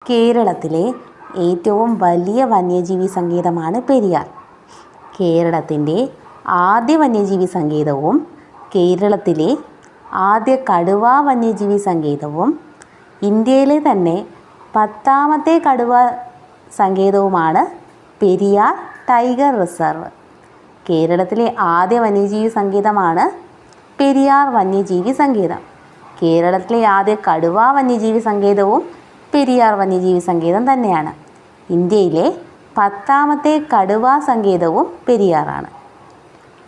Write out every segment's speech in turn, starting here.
കേരളത്തിലെ ഏറ്റവും വലിയ വന്യജീവി സങ്കേതമാണ് പെരിയാർ. കേരളത്തിൻ്റെ ആദ്യ വന്യജീവി സങ്കേതവും കേരളത്തിലെ ആദ്യ കടുവാ വന്യജീവി സങ്കേതവും ഇന്ത്യയിലെ തന്നെ 10ാമത്തെ കടുവാ സങ്കേതവുമാണ് പെരിയാർ ടൈഗർ റിസർവ്. കേരളത്തിലെ ആദ്യ വന്യജീവി സങ്കേതമാണ് പെരിയാർ വന്യജീവി സങ്കേതം. കേരളത്തിലെ ആദ്യ കടുവാ വന്യജീവി സങ്കേതവും പെരിയാർ വന്യജീവി സങ്കേതം തന്നെയാണ്. ഇന്ത്യയിലെ 10ാമത്തെ കടുവാ സങ്കേതവും പെരിയാറാണ്.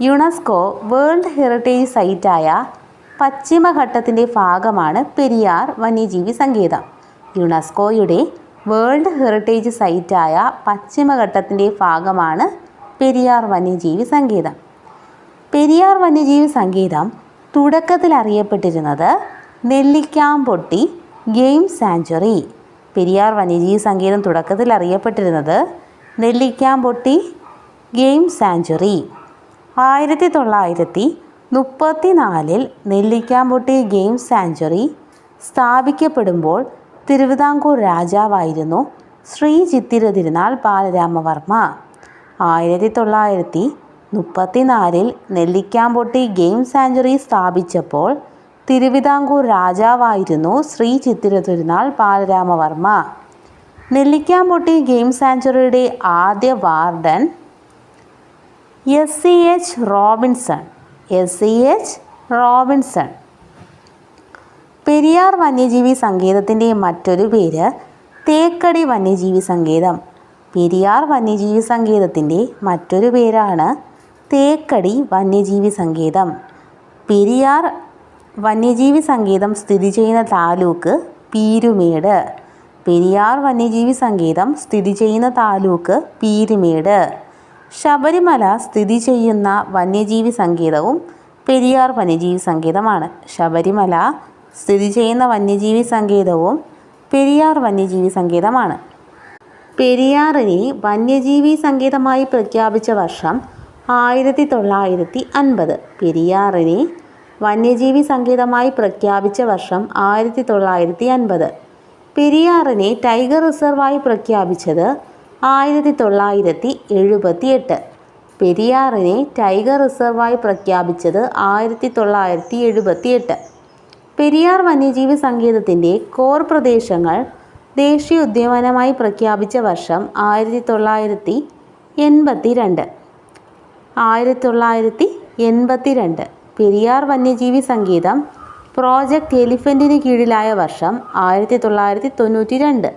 യുനെസ്കോ വേൾഡ് ഹെറിറ്റേജ് സൈറ്റായ പശ്ചിമഘട്ടത്തിൻ്റെ ഭാഗമാണ് പെരിയാർ വന്യജീവി സങ്കേതം. യുനെസ്കോയുടെ വേൾഡ് ഹെറിറ്റേജ് സൈറ്റായ പശ്ചിമഘട്ടത്തിൻ്റെ ഭാഗമാണ് പെരിയാർ വന്യജീവി സങ്കേതം. പെരിയാർ വന്യജീവി സങ്കേതം തുടക്കത്തിൽ അറിയപ്പെട്ടിരുന്നത് നെല്ലിക്കാംപൊട്ടി ഗെയിം സാങ്ച്വറി. പെരിയാർ വന്യജീവി സങ്കേതം തുടക്കത്തിൽ അറിയപ്പെട്ടിരുന്നത് Nellikampotty game sanctuary. 1934 Nellikampotty game sanctuary സ്ഥാപിക്കപ്പെടുമ്പോൾ തിരുവിതാംകൂർ രാജാവായിരുന്നു ശ്രീ ചിത്തിര തിരുനാൾ ബാലരാമവർമ്മ. 1934 നെല്ലിക്കാംപൊട്ടി ഗെയിം സാങ്ച്വറി സ്ഥാപിച്ചപ്പോൾ തിരുവിതാംകൂർ രാജാവായിരുന്നു ശ്രീ ചിത്തിര തിരുനാൾ ബാലരാമവർമ്മ. നെല്ലിക്കാംപൊട്ടി ഗെയിം സാങ്ച്വറിയുടെ ആദ്യ വാർഡൻ SCH റോബിൻസൺ. പെരിയാർ വന്യജീവി സങ്കേതത്തിൻ്റെ മറ്റൊരു പേര് തേക്കടി വന്യജീവി സങ്കേതം. പെരിയാർ വന്യജീവി സങ്കേതത്തിൻ്റെ മറ്റൊരു പേരാണ് തേക്കടി വന്യജീവി സങ്കേതം. പെരിയാർ വന്യജീവി സങ്കേതം സ്ഥിതി ചെയ്യുന്ന താലൂക്ക് പീരുമേട്. പെരിയാർ വന്യജീവി സങ്കേതം സ്ഥിതി ചെയ്യുന്ന താലൂക്ക് പീരുമേട്. ശബരിമല സ്ഥിതി ചെയ്യുന്ന വന്യജീവി സങ്കേതവും പെരിയാർ വന്യജീവി സങ്കേതമാണ്. ശബരിമല സ്ഥിതി ചെയ്യുന്ന വന്യജീവി സങ്കേതവും പെരിയാർ വന്യജീവി സങ്കേതമാണ്. പെരിയാറിനെ വന്യജീവി സങ്കേതമായി പ്രഖ്യാപിച്ച വർഷം 1950. പെരിയാറിനെ വന്യജീവി സങ്കേതമായി പ്രഖ്യാപിച്ച വർഷം 1950. പെരിയാറിനെ ടൈഗർ റിസർവായി പ്രഖ്യാപിച്ചത് 1978. പെരിയാറിനെ ടൈഗർ റിസർവായി പ്രഖ്യാപിച്ചത് 1978. പെരിയാർ വന്യജീവി സങ്കേതത്തിൻ്റെ കോർ പ്രദേശങ്ങൾ ദേശീയ ഉദ്യാനമായി പ്രഖ്യാപിച്ച വർഷം 1982. പെരിയാർ വന്യജീവി സങ്കേതം പ്രോജക്റ്റ് എലിഫൻറ്റിന് കീഴിലായ വർഷം 1992.